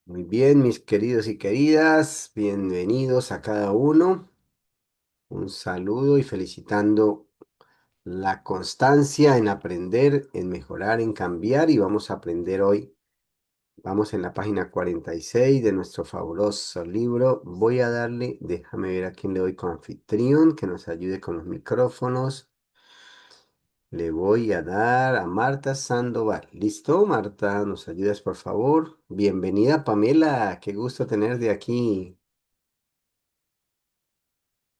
Muy bien, mis queridos y queridas, bienvenidos a cada uno. Un saludo y felicitando la constancia en aprender, en mejorar, en cambiar. Y vamos a aprender hoy. Vamos en la página 46 de nuestro fabuloso libro. Voy a darle, déjame ver a quién le doy con anfitrión, que nos ayude con los micrófonos. Le voy a dar a Marta Sandoval. ¿Listo, Marta? ¿Nos ayudas, por favor? Bienvenida, Pamela. Qué gusto tenerte aquí.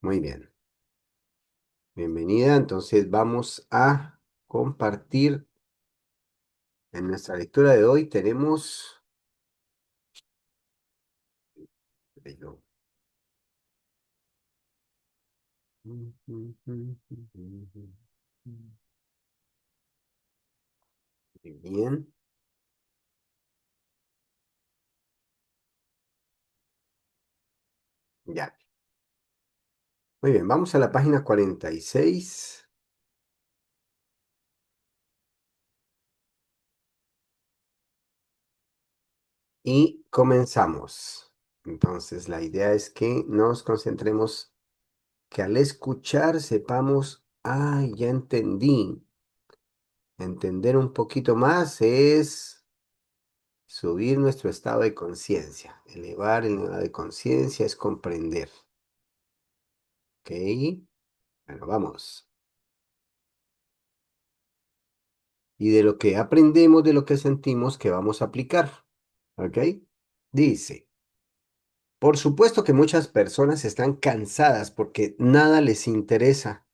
Muy bien, bienvenida. Entonces vamos a compartir en nuestra lectura de hoy. Tenemos... Yo. Muy bien, ya. Muy bien, vamos a la página 46 y comenzamos. Entonces la idea es que nos concentremos, que al escuchar sepamos, ya entendí. Entender un poquito más es subir nuestro estado de conciencia. Elevar el nivel de conciencia es comprender. ¿Ok? Bueno, vamos. Y de lo que aprendemos, de lo que sentimos, que vamos a aplicar. ¿Ok? Dice, por supuesto que muchas personas están cansadas porque nada les interesa.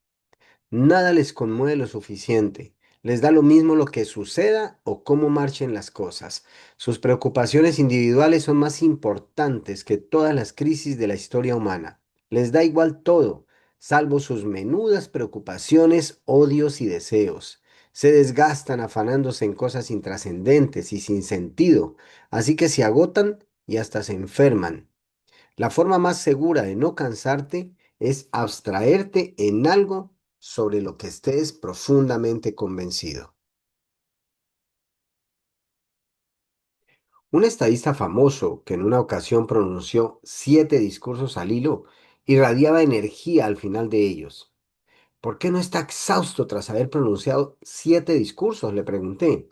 Nada les conmueve lo suficiente. Les da lo mismo lo que suceda o cómo marchen las cosas. Sus preocupaciones individuales son más importantes que todas las crisis de la historia humana. Les da igual todo, salvo sus menudas preocupaciones, odios y deseos. Se desgastan afanándose en cosas intrascendentes y sin sentido, así que se agotan y hasta se enferman. La forma más segura de no cansarte es abstraerte en algo sobre lo que estés profundamente convencido. Un estadista famoso que en una ocasión pronunció 7 discursos al hilo irradiaba energía al final de ellos. ¿Por qué no está exhausto tras haber pronunciado 7 discursos? Le pregunté.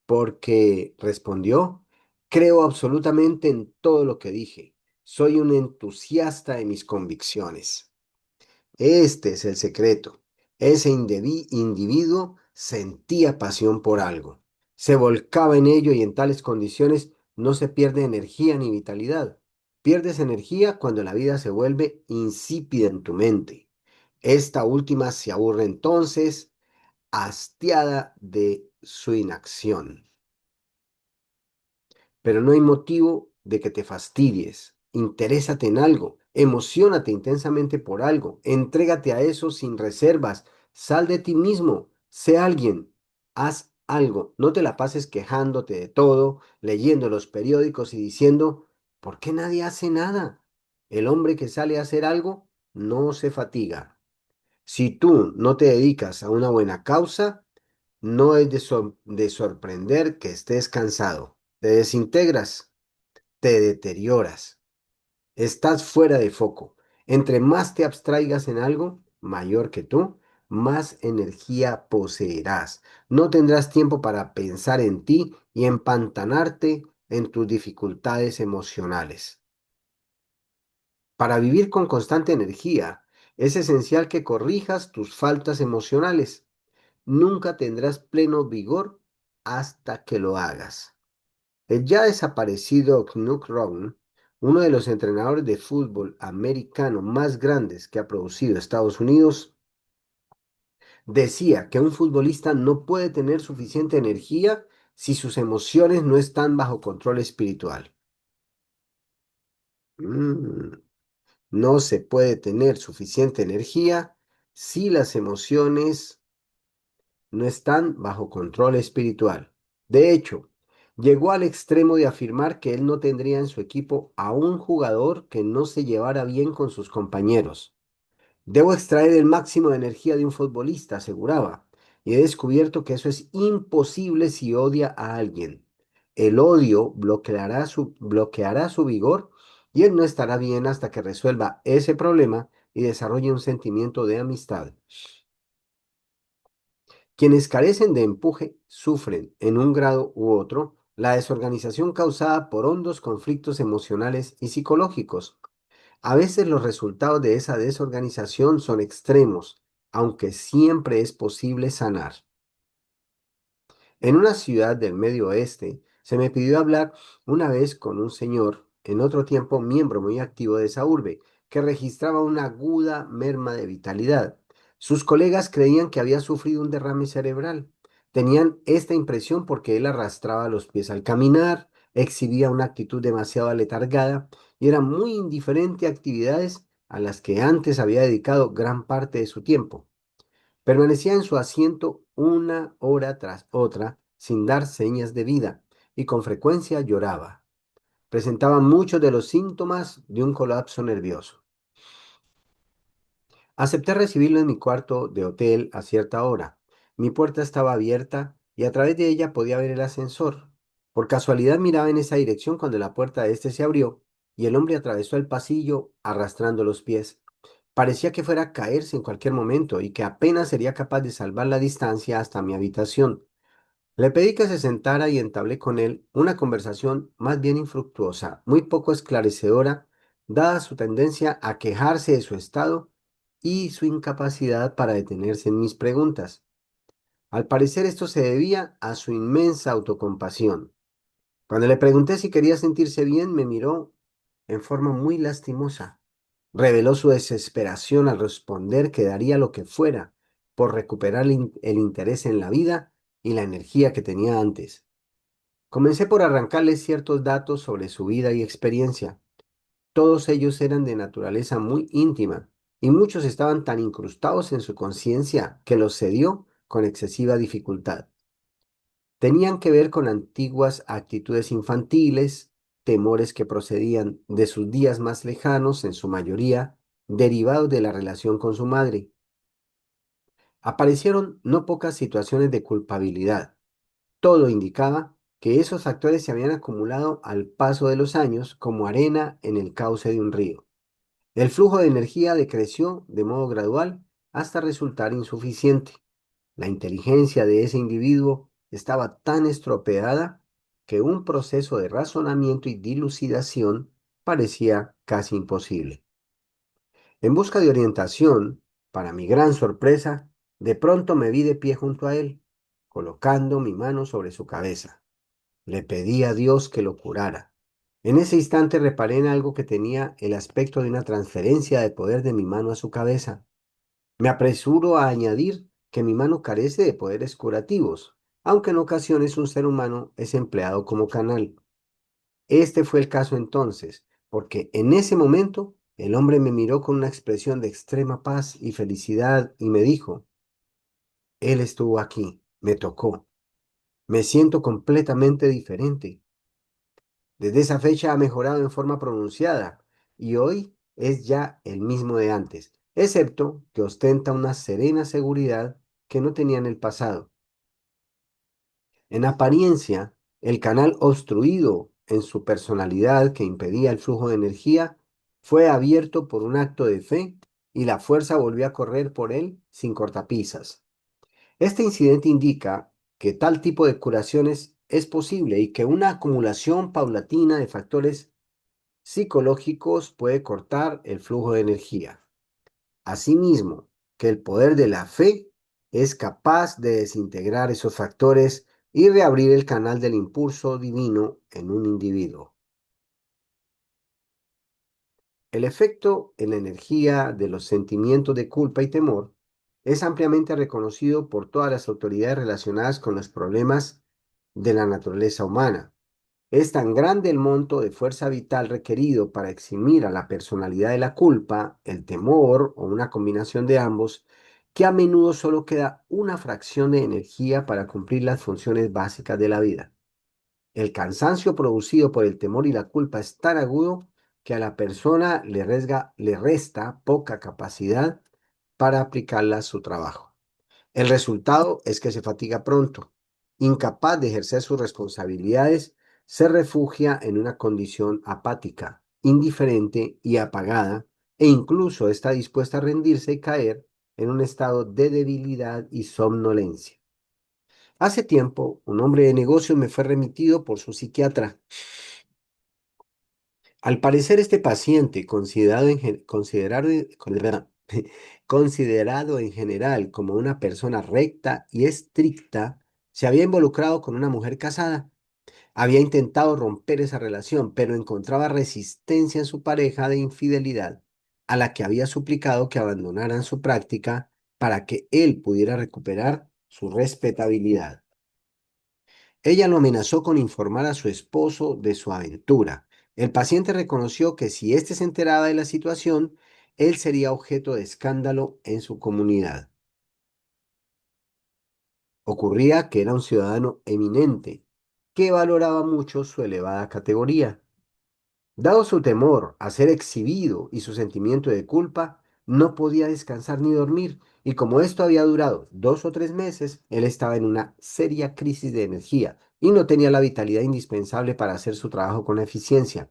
Porque respondió, creo absolutamente en todo lo que dije. Soy un entusiasta de mis convicciones. Este es el secreto. Ese individuo sentía pasión por algo. Se volcaba en ello y en tales condiciones no se pierde energía ni vitalidad. Pierdes energía cuando la vida se vuelve insípida en tu mente. Esta última se aburre entonces, hastiada de su inacción. Pero no hay motivo de que te fastidies. Interésate en algo, emociónate intensamente por algo, entrégate a eso sin reservas, sal de ti mismo, sé alguien, haz algo, no te la pases quejándote de todo, leyendo los periódicos y diciendo, ¿por qué nadie hace nada? El hombre que sale a hacer algo no se fatiga. Si tú no te dedicas a una buena causa, no es de sorprender que estés cansado. Te desintegras, te deterioras, estás fuera de foco. Entre más te abstraigas en algo mayor que tú, más energía poseerás. No tendrás tiempo para pensar en ti y empantanarte en tus dificultades emocionales. Para vivir con constante energía, es esencial que corrijas tus faltas emocionales. Nunca tendrás pleno vigor hasta que lo hagas. El ya desaparecido Knut Rockne, uno de los entrenadores de fútbol americano más grandes que ha producido Estados Unidos, decía que un futbolista no puede tener suficiente energía si sus emociones no están bajo control espiritual. Mm, No se puede tener suficiente energía si las emociones no están bajo control espiritual. De hecho, llegó al extremo de afirmar que él no tendría en su equipo a un jugador que no se llevara bien con sus compañeros. Debo extraer el máximo de energía de un futbolista, aseguraba, y he descubierto que eso es imposible si odia a alguien. El odio bloqueará su vigor y él no estará bien hasta que resuelva ese problema y desarrolle un sentimiento de amistad. Quienes carecen de empuje sufren, en un grado u otro, la desorganización causada por hondos conflictos emocionales y psicológicos. A veces los resultados de esa desorganización son extremos, aunque siempre es posible sanar. En una ciudad del Medio Oeste, se me pidió hablar una vez con un señor, en otro tiempo miembro muy activo de esa urbe, que registraba una aguda merma de vitalidad. Sus colegas creían que había sufrido un derrame cerebral. Tenían esta impresión porque él arrastraba los pies al caminar, exhibía una actitud demasiado aletargada y era muy indiferente a actividades a las que antes había dedicado gran parte de su tiempo. Permanecía en su asiento una hora tras otra sin dar señas de vida y con frecuencia lloraba. Presentaba muchos de los síntomas de un colapso nervioso. Acepté recibirlo en mi cuarto de hotel a cierta hora. Mi puerta estaba abierta y a través de ella podía ver el ascensor. Por casualidad miraba en esa dirección cuando la puerta de este se abrió y el hombre atravesó el pasillo arrastrando los pies. Parecía que fuera a caerse en cualquier momento y que apenas sería capaz de salvar la distancia hasta mi habitación. Le pedí que se sentara y entablé con él una conversación más bien infructuosa, muy poco esclarecedora, dada su tendencia a quejarse de su estado y su incapacidad para detenerse en mis preguntas. Al parecer esto se debía a su inmensa autocompasión. Cuando le pregunté si quería sentirse bien, me miró en forma muy lastimosa. Reveló su desesperación al responder que daría lo que fuera por recuperar el interés en la vida y la energía que tenía antes. Comencé por arrancarle ciertos datos sobre su vida y experiencia. Todos ellos eran de naturaleza muy íntima y muchos estaban tan incrustados en su conciencia que los cedió con excesiva dificultad. Tenían que ver con antiguas actitudes infantiles, temores que procedían de sus días más lejanos, en su mayoría derivados de la relación con su madre. Aparecieron no pocas situaciones de culpabilidad. Todo indicaba que esos factores se habían acumulado al paso de los años como arena en el cauce de un río. El flujo de energía decreció de modo gradual hasta resultar insuficiente. La inteligencia de ese individuo estaba tan estropeada que un proceso de razonamiento y dilucidación parecía casi imposible. En busca de orientación, para mi gran sorpresa, de pronto me vi de pie junto a él, colocando mi mano sobre su cabeza. Le pedí a Dios que lo curara. En ese instante reparé en algo que tenía el aspecto de una transferencia de poder de mi mano a su cabeza. Me apresuro a añadir que mi mano carece de poderes curativos, aunque en ocasiones un ser humano es empleado como canal. Este fue el caso entonces, porque en ese momento el hombre me miró con una expresión de extrema paz y felicidad y me dijo, él estuvo aquí, me tocó, me siento completamente diferente. Desde esa fecha ha mejorado en forma pronunciada y hoy es ya el mismo de antes, excepto que ostenta una serena seguridad que no tenía en el pasado. En apariencia, el canal obstruido en su personalidad que impedía el flujo de energía fue abierto por un acto de fe y la fuerza volvió a correr por él sin cortapisas. Este incidente indica que tal tipo de curaciones es posible y que una acumulación paulatina de factores psicológicos puede cortar el flujo de energía. Asimismo, que el poder de la fe es capaz de desintegrar esos factores y reabrir el canal del impulso divino en un individuo. El efecto en la energía de los sentimientos de culpa y temor es ampliamente reconocido por todas las autoridades relacionadas con los problemas de la naturaleza humana. Es tan grande el monto de fuerza vital requerido para eximir a la personalidad de la culpa, el temor o una combinación de ambos, que a menudo solo queda una fracción de energía para cumplir las funciones básicas de la vida. El cansancio producido por el temor y la culpa es tan agudo que a la persona le resta poca capacidad para aplicarla a su trabajo. El resultado es que se fatiga pronto, incapaz de ejercer sus responsabilidades Se refugia en una condición apática, indiferente y apagada, e incluso está dispuesta a rendirse y caer en un estado de debilidad y somnolencia. Hace tiempo, un hombre de negocios me fue remitido por su psiquiatra. Al parecer, este paciente, considerado en general como una persona recta y estricta, se había involucrado con una mujer casada. Había intentado romper esa relación, pero encontraba resistencia en su pareja de infidelidad, a la que había suplicado que abandonaran su práctica para que él pudiera recuperar su respetabilidad. Ella lo amenazó con informar a su esposo de su aventura. El paciente reconoció que si éste se enteraba de la situación, él sería objeto de escándalo en su comunidad. Ocurría que era un ciudadano eminente, que valoraba mucho su elevada categoría. Dado su temor a ser exhibido y su sentimiento de culpa, no podía descansar ni dormir, y como esto había durado 2 o 3 meses, él estaba en una seria crisis de energía y no tenía la vitalidad indispensable para hacer su trabajo con eficiencia.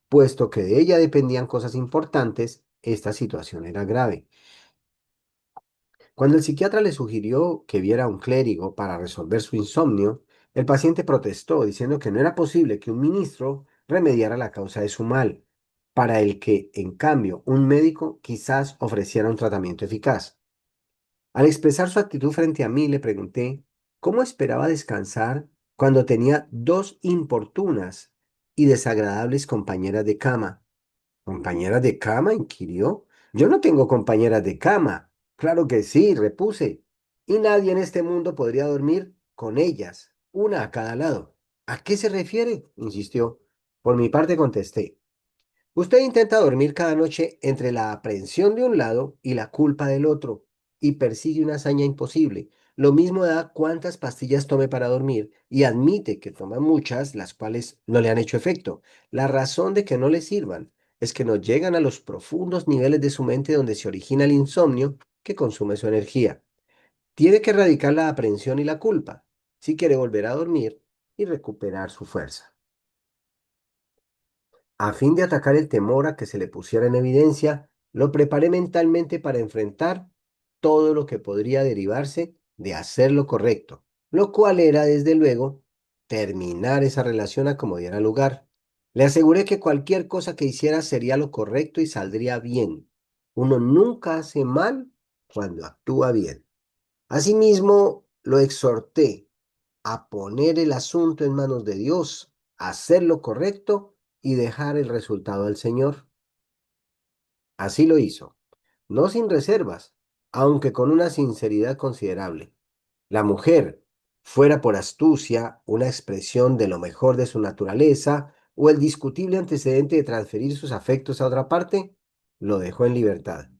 Puesto que de ella dependían cosas importantes, esta situación era grave. Cuando el psiquiatra le sugirió que viera a un clérigo para resolver su insomnio, el paciente protestó diciendo que no era posible que un ministro remediara la causa de su mal, para el que, en cambio, un médico quizás ofreciera un tratamiento eficaz. Al expresar su actitud frente a mí, le pregunté cómo esperaba descansar cuando tenía dos importunas y desagradables compañeras de cama. ¿Compañeras de cama? Inquirió. Yo no tengo compañeras de cama. Claro que sí, repuse. Y nadie en este mundo podría dormir con ellas, una a cada lado. ¿A qué se refiere? Insistió. Por mi parte contesté. Usted intenta dormir cada noche entre la aprehensión de un lado y la culpa del otro, y persigue una hazaña imposible. Lo mismo da cuántas pastillas tome para dormir, y admite que toma muchas, las cuales no le han hecho efecto. La razón de que no le sirvan es que no llegan a los profundos niveles de su mente donde se origina el insomnio que consume su energía. Tiene que erradicar la aprehensión y la culpa, si quiere volver a dormir y recuperar su fuerza. A fin de atacar el temor a que se le pusiera en evidencia, lo preparé mentalmente para enfrentar todo lo que podría derivarse de hacer lo correcto, lo cual era, desde luego, terminar esa relación a como diera lugar. Le aseguré que cualquier cosa que hiciera sería lo correcto y saldría bien. Uno nunca hace mal cuando actúa bien. Asimismo, lo exhorté a poner el asunto en manos de Dios, hacer lo correcto y dejar el resultado al Señor. Así lo hizo, no sin reservas, aunque con una sinceridad considerable. La mujer, fuera por astucia, una expresión de lo mejor de su naturaleza o el discutible antecedente de transferir sus afectos a otra parte, lo dejó en libertad.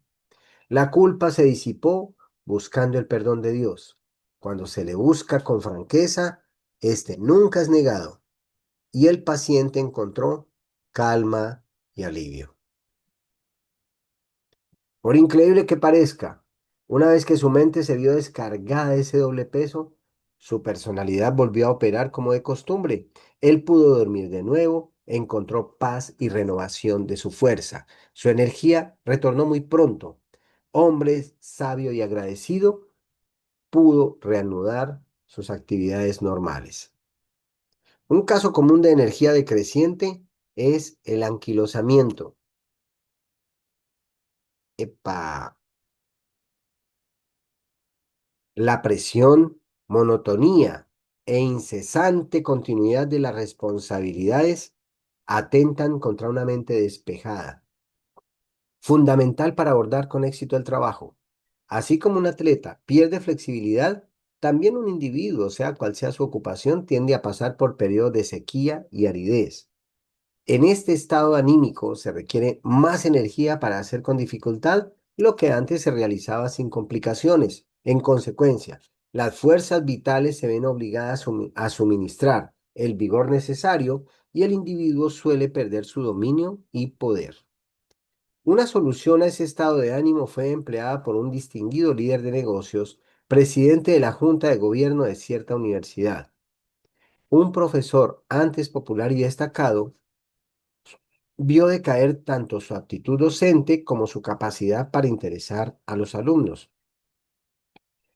La culpa se disipó buscando el perdón de Dios. Cuando se le busca con franqueza, este nunca es negado y el paciente encontró calma y alivio. Por increíble que parezca, una vez que su mente se vio descargada de ese doble peso, su personalidad volvió a operar como de costumbre. Él pudo dormir de nuevo, encontró paz y renovación de su fuerza. Su energía retornó muy pronto. Hombre sabio y agradecido, pudo reanudar sus actividades normales. Un caso común de energía decreciente es el anquilosamiento. Epa, la presión, monotonía e incesante continuidad de las responsabilidades atentan contra una mente despejada, fundamental para abordar con éxito el trabajo. Así como un atleta pierde flexibilidad, también un individuo, sea cual sea su ocupación, tiende a pasar por periodos de sequía y aridez. En este estado anímico se requiere más energía para hacer con dificultad lo que antes se realizaba sin complicaciones. En consecuencia, las fuerzas vitales se ven obligadas a suministrar el vigor necesario y el individuo suele perder su dominio y poder. Una solución a ese estado de ánimo fue empleada por un distinguido líder de negocios, presidente de la junta de gobierno de cierta universidad. Un profesor antes popular y destacado vio decaer tanto su actitud docente como su capacidad para interesar a los alumnos.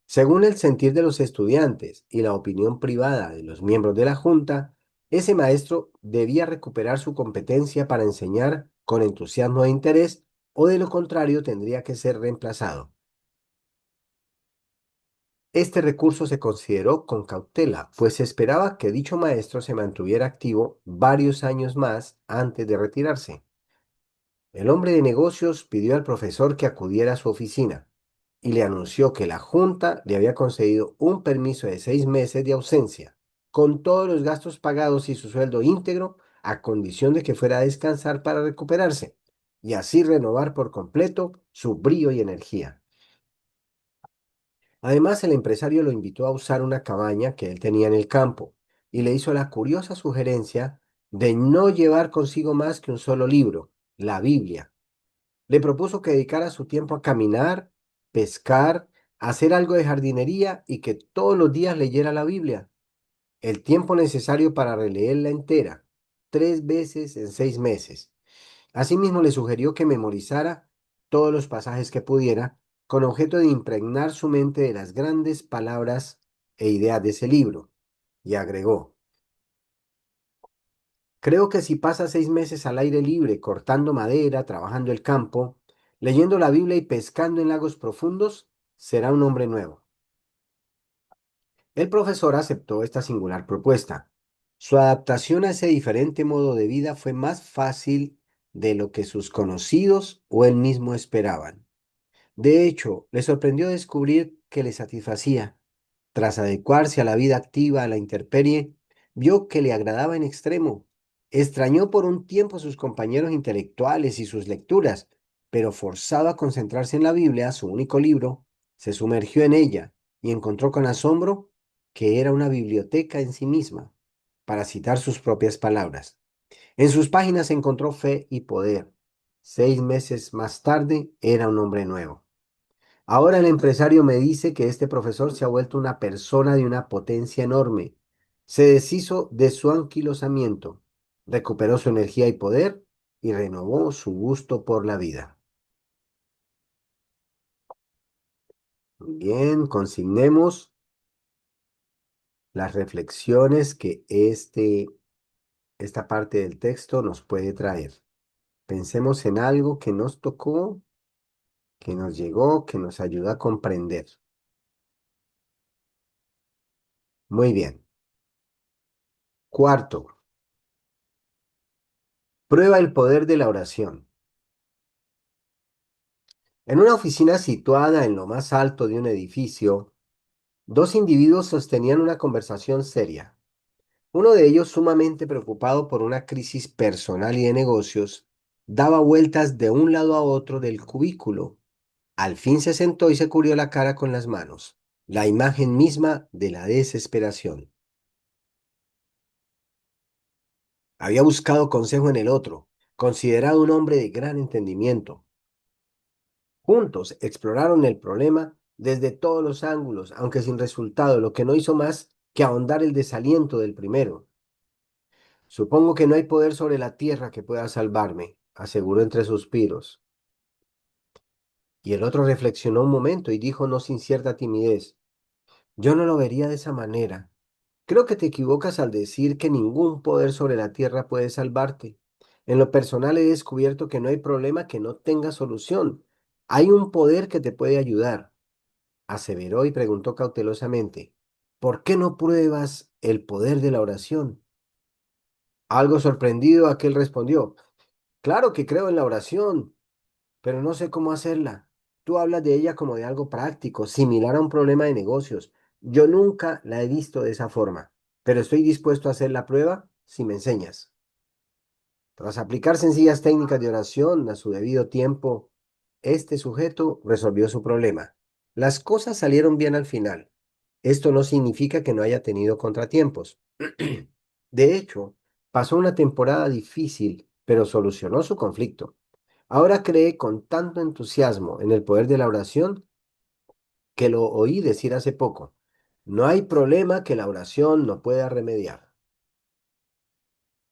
Según el sentir de los estudiantes y la opinión privada de los miembros de la junta, ese maestro debía recuperar su competencia para enseñar con entusiasmo e interés, o de lo contrario tendría que ser reemplazado. Este recurso se consideró con cautela, pues se esperaba que dicho maestro se mantuviera activo varios años más antes de retirarse. El hombre de negocios pidió al profesor que acudiera a su oficina y le anunció que la Junta le había concedido un permiso de 6 meses de ausencia, con todos los gastos pagados y su sueldo íntegro, a condición de que fuera a descansar para recuperarse y así renovar por completo su brío y energía. Además, el empresario lo invitó a usar una cabaña que él tenía en el campo y le hizo la curiosa sugerencia de no llevar consigo más que un solo libro, la Biblia. Le propuso que dedicara su tiempo a caminar, pescar, hacer algo de jardinería y que todos los días leyera la Biblia, el tiempo necesario para releerla entera, 3 veces en 6 meses. Asimismo, le sugirió que memorizara todos los pasajes que pudiera, con objeto de impregnar su mente de las grandes palabras e ideas de ese libro. Y agregó: creo que si pasa 6 meses al aire libre, cortando madera, trabajando el campo, leyendo la Biblia y pescando en lagos profundos, será un hombre nuevo. El profesor aceptó esta singular propuesta. Su adaptación a ese diferente modo de vida fue más fácil de lo que sus conocidos o él mismo esperaban. De hecho, le sorprendió descubrir que le satisfacía. Tras adecuarse a la vida activa a la intemperie, vio que le agradaba en extremo. Extrañó por un tiempo sus compañeros intelectuales y sus lecturas, pero forzado a concentrarse en la Biblia, su único libro, se sumergió en ella y encontró con asombro que era una biblioteca en sí misma, para citar sus propias palabras. En sus páginas encontró fe y poder. 6 meses más tarde era un hombre nuevo. Ahora el empresario me dice que este profesor se ha vuelto una persona de una potencia enorme. Se deshizo de su anquilosamiento, recuperó su energía y poder y renovó su gusto por la vida. Bien, consignemos las reflexiones que esta parte del texto nos puede traer. Pensemos en algo que nos tocó, que nos llegó, que nos ayuda a comprender. Muy bien. Cuarto, prueba el poder de la oración. En una oficina situada en lo más alto de un edificio, dos individuos sostenían una conversación seria. Uno de ellos, sumamente preocupado por una crisis personal y de negocios, daba vueltas de un lado a otro del cubículo. Al fin se sentó y se cubrió la cara con las manos, la imagen misma de la desesperación. Había buscado consejo en el otro, considerado un hombre de gran entendimiento. Juntos exploraron el problema desde todos los ángulos, aunque sin resultado, lo que no hizo más que ahondar el desaliento del primero. Supongo que no hay poder sobre la tierra que pueda salvarme, aseguró entre suspiros. Y el otro reflexionó un momento y dijo no sin cierta timidez: yo no lo vería de esa manera. Creo que te equivocas al decir que ningún poder sobre la tierra puede salvarte. En lo personal he descubierto que no hay problema que no tenga solución. Hay un poder que te puede ayudar, aseveró y preguntó cautelosamente: ¿por qué no pruebas el poder de la oración? Algo sorprendido, aquel respondió: claro que creo en la oración, pero no sé cómo hacerla. Tú hablas de ella como de algo práctico, similar a un problema de negocios. Yo nunca la he visto de esa forma, pero estoy dispuesto a hacer la prueba si me enseñas. Tras aplicar sencillas técnicas de oración a su debido tiempo, este sujeto resolvió su problema. Las cosas salieron bien al final. Esto no significa que no haya tenido contratiempos. De hecho, pasó una temporada difícil, pero solucionó su conflicto. Ahora cree con tanto entusiasmo en el poder de la oración que lo oí decir hace poco: no hay problema que la oración no pueda remediar.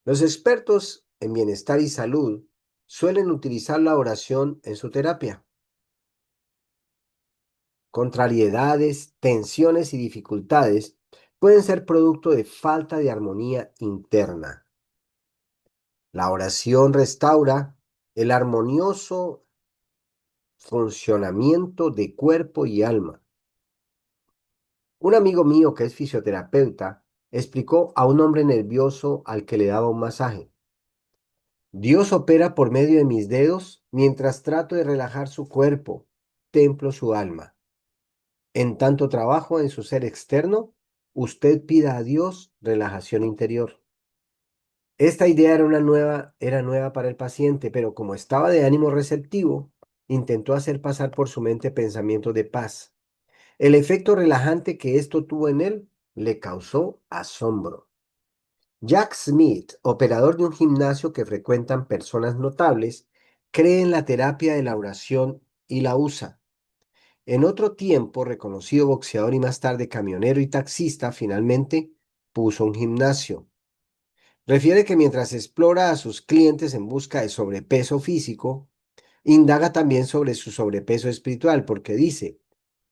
Los expertos en bienestar y salud suelen utilizar la oración en su terapia. Contrariedades, tensiones y dificultades pueden ser producto de falta de armonía interna. La oración restaura el armonioso funcionamiento de cuerpo y alma. Un amigo mío que es fisioterapeuta explicó a un hombre nervioso al que le daba un masaje: Dios opera por medio de mis dedos mientras trato de relajar su cuerpo, templo su alma. En tanto trabajo en su ser externo, usted pida a Dios relajación interior. Esta idea era nueva para el paciente, pero como estaba de ánimo receptivo, intentó hacer pasar por su mente pensamientos de paz. El efecto relajante que esto tuvo en él le causó asombro. Jack Smith, operador de un gimnasio que frecuentan personas notables, cree en la terapia de la oración y la usa. En otro tiempo, reconocido boxeador y más tarde camionero y taxista, finalmente puso un gimnasio. Refiere que mientras explora a sus clientes en busca de sobrepeso físico, indaga también sobre su sobrepeso espiritual, porque dice: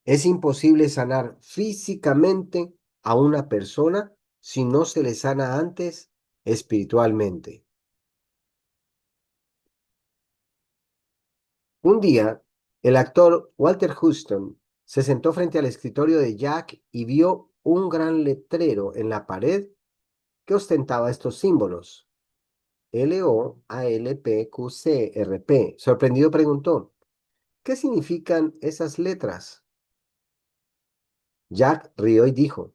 es imposible sanar físicamente a una persona si no se le sana antes espiritualmente. Un día, el actor Walter Huston se sentó frente al escritorio de Jack y vio un gran letrero en la pared que ostentaba estos símbolos: LOALPQCRP. Sorprendido preguntó: ¿qué significan esas letras? Jack rió y dijo: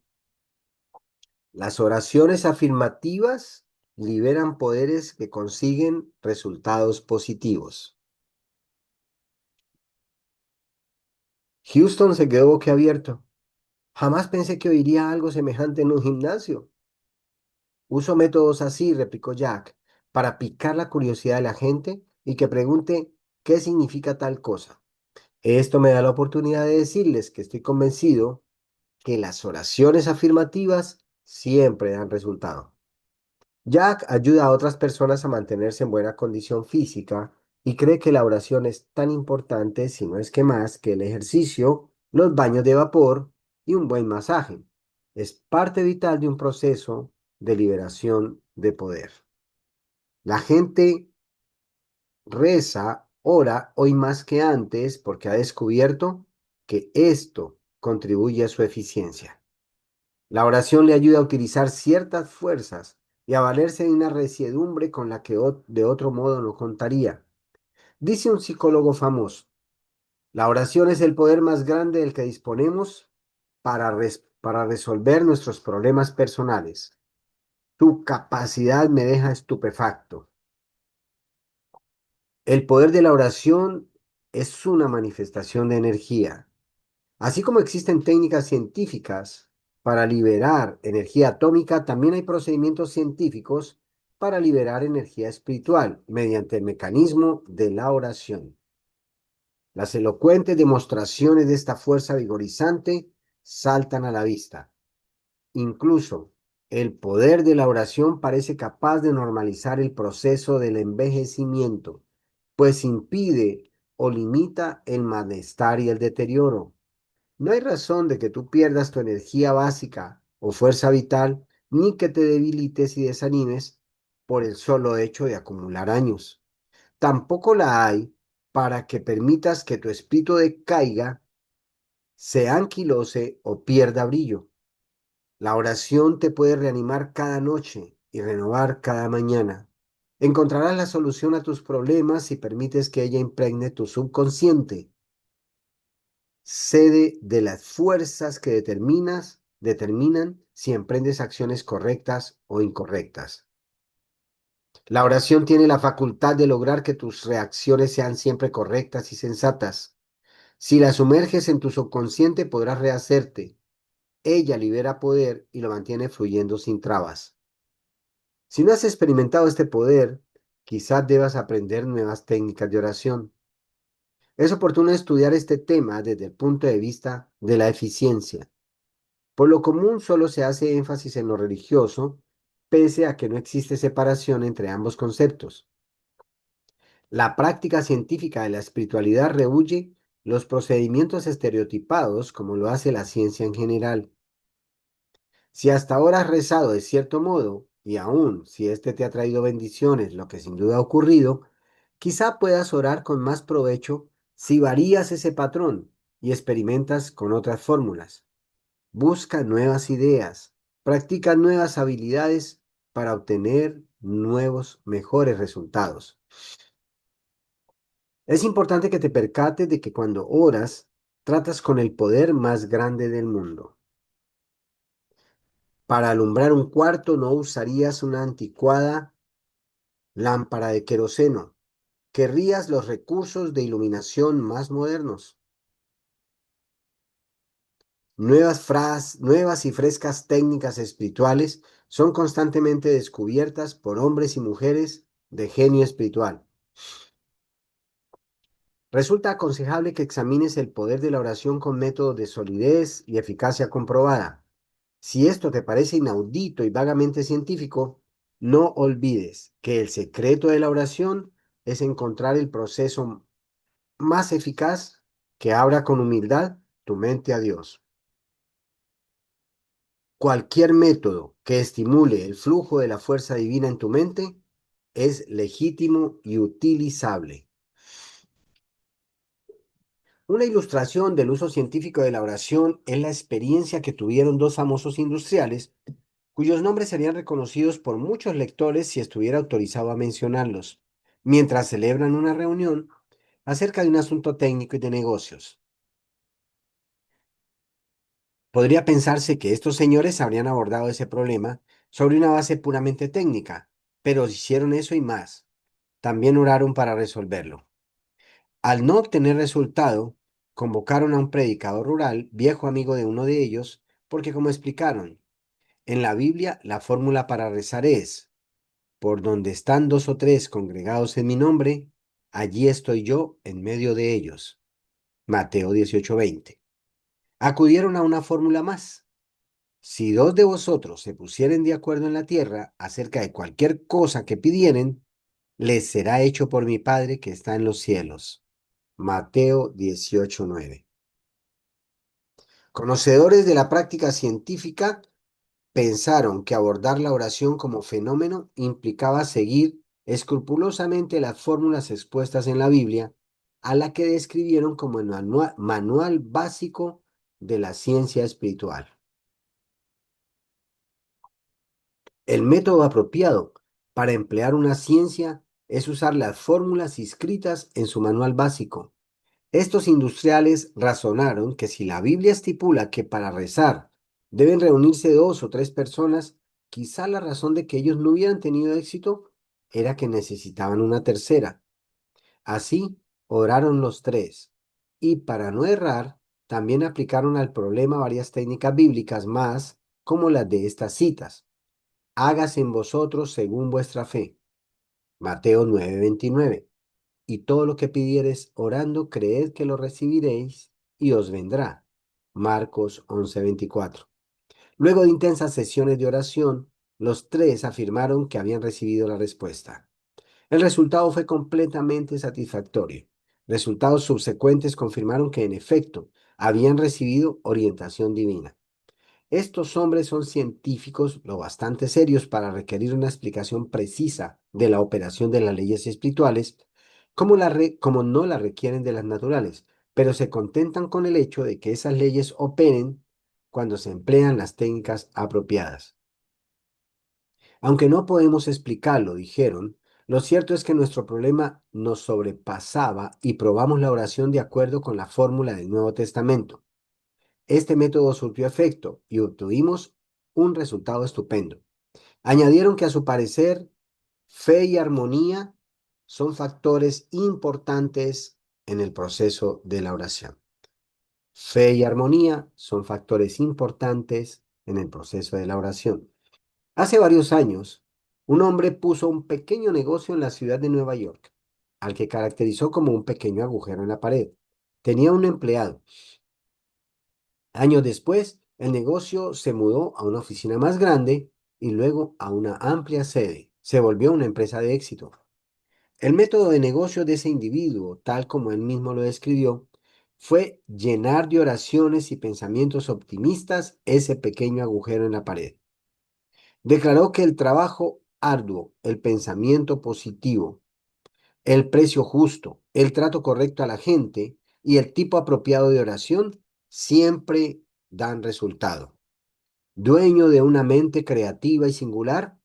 las oraciones afirmativas liberan poderes que consiguen resultados positivos. Houston se quedó boquiabierto. Jamás pensé que oiría algo semejante en un gimnasio. Uso métodos así, replicó Jack, para picar la curiosidad de la gente y que pregunte qué significa tal cosa. Esto me da la oportunidad de decirles que estoy convencido que las oraciones afirmativas siempre dan resultado. Jack ayuda a otras personas a mantenerse en buena condición física y cree que la oración es tan importante, si no es que más, que el ejercicio, los baños de vapor y un buen masaje. Es parte vital de un proceso de liberación de poder. La gente reza, ora hoy más que antes porque ha descubierto que esto contribuye a su eficiencia. La oración le ayuda a utilizar ciertas fuerzas y a valerse de una resiedumbre con la que de otro modo no contaría. Dice un psicólogo famoso: la oración es el poder más grande del que disponemos para resolver nuestros problemas personales. Tu capacidad me deja estupefacto. El poder de la oración es una manifestación de energía. Así como existen técnicas científicas para liberar energía atómica, también hay procedimientos científicos para liberar energía espiritual mediante el mecanismo de la oración. Las elocuentes demostraciones de esta fuerza vigorizante saltan a la vista. Incluso el poder de la oración parece capaz de normalizar el proceso del envejecimiento, pues impide o limita el malestar y el deterioro. No hay razón de que tú pierdas tu energía básica o fuerza vital, ni que te debilites y desanimes por el solo hecho de acumular años. Tampoco la hay para que permitas que tu espíritu decaiga, se anquilose o pierda brillo. La oración te puede reanimar cada noche y renovar cada mañana. Encontrarás la solución a tus problemas si permites que ella impregne tu subconsciente, sede de las fuerzas que determinan si emprendes acciones correctas o incorrectas. La oración tiene la facultad de lograr que tus reacciones sean siempre correctas y sensatas. Si la sumerges en tu subconsciente, podrás rehacerte. Ella libera poder y lo mantiene fluyendo sin trabas. Si no has experimentado este poder, quizás debas aprender nuevas técnicas de oración. Es oportuno estudiar este tema desde el punto de vista de la eficiencia. Por lo común solo se hace énfasis en lo religioso, pese a que no existe separación entre ambos conceptos. La práctica científica de la espiritualidad rehúye los procedimientos estereotipados como lo hace la ciencia en general. Si hasta ahora has rezado de cierto modo, y aún si este te ha traído bendiciones, lo que sin duda ha ocurrido, quizá puedas orar con más provecho si varías ese patrón y experimentas con otras fórmulas. Busca nuevas ideas, practica nuevas habilidades para obtener nuevos, mejores resultados. Es importante que te percates de que cuando oras, tratas con el poder más grande del mundo. Para alumbrar un cuarto no usarías una anticuada lámpara de queroseno. Querrías los recursos de iluminación más modernos. Nuevas y frescas técnicas espirituales son constantemente descubiertas por hombres y mujeres de genio espiritual. Resulta aconsejable que examines el poder de la oración con métodos de solidez y eficacia comprobada. Si esto te parece inaudito y vagamente científico, no olvides que el secreto de la oración es encontrar el proceso más eficaz que abra con humildad tu mente a Dios. Cualquier método que estimule el flujo de la fuerza divina en tu mente es legítimo y utilizable. Una ilustración del uso científico de la oración es la experiencia que tuvieron dos famosos industriales cuyos nombres serían reconocidos por muchos lectores si estuviera autorizado a mencionarlos, mientras celebran una reunión acerca de un asunto técnico y de negocios. Podría pensarse que estos señores habrían abordado ese problema sobre una base puramente técnica, pero hicieron eso y más. También oraron para resolverlo. Al no obtener resultado, convocaron a un predicador rural, viejo amigo de uno de ellos, porque como explicaron, en la Biblia la fórmula para rezar es: por donde están dos o tres congregados en mi nombre, allí estoy yo en medio de ellos. Mateo 18:20. Acudieron a una fórmula más. Si dos de vosotros se pusieren de acuerdo en la tierra acerca de cualquier cosa que pidieren, les será hecho por mi Padre que está en los cielos. Mateo 18:9. Conocedores de la práctica científica pensaron que abordar la oración como fenómeno implicaba seguir escrupulosamente las fórmulas expuestas en la Biblia, a la que describieron como el manual básico de la ciencia espiritual. El método apropiado para emplear una ciencia es usar las fórmulas inscritas en su manual básico. Estos industriales razonaron que si la Biblia estipula que para rezar deben reunirse dos o tres personas, quizá la razón de que ellos no hubieran tenido éxito era que necesitaban una tercera. Así, oraron los tres. Y para no errar, también aplicaron al problema varias técnicas bíblicas más, como las de estas citas. Hágase en vosotros según vuestra fe. Mateo 9:29. Y todo lo que pidiereis orando, creed que lo recibiréis y os vendrá. Marcos 11:24. Luego de intensas sesiones de oración, los tres afirmaron que habían recibido la respuesta. El resultado fue completamente satisfactorio. Resultados subsecuentes confirmaron que, en efecto, habían recibido orientación divina. Estos hombres son científicos lo bastante serios para requerir una explicación precisa de la operación de las leyes espirituales, como no la requieren de las naturales, pero se contentan con el hecho de que esas leyes operen cuando se emplean las técnicas apropiadas. Aunque no podemos explicarlo, dijeron, lo cierto es que nuestro problema nos sobrepasaba y probamos la oración de acuerdo con la fórmula del Nuevo Testamento. Este método surtió efecto y obtuvimos un resultado estupendo. Añadieron que, a su parecer, fe y armonía son factores importantes en el proceso de la oración. Fe y armonía son factores importantes en el proceso de la oración. Hace varios años, un hombre puso un pequeño negocio en la ciudad de Nueva York, al que caracterizó como un pequeño agujero en la pared. Tenía un empleado. Años después, el negocio se mudó a una oficina más grande y luego a una amplia sede. Se volvió una empresa de éxito. El método de negocio de ese individuo, tal como él mismo lo describió, fue llenar de oraciones y pensamientos optimistas ese pequeño agujero en la pared. Declaró que el trabajo arduo, el pensamiento positivo, el precio justo, el trato correcto a la gente y el tipo apropiado de oración siempre dan resultado. Dueño de una mente creativa y singular,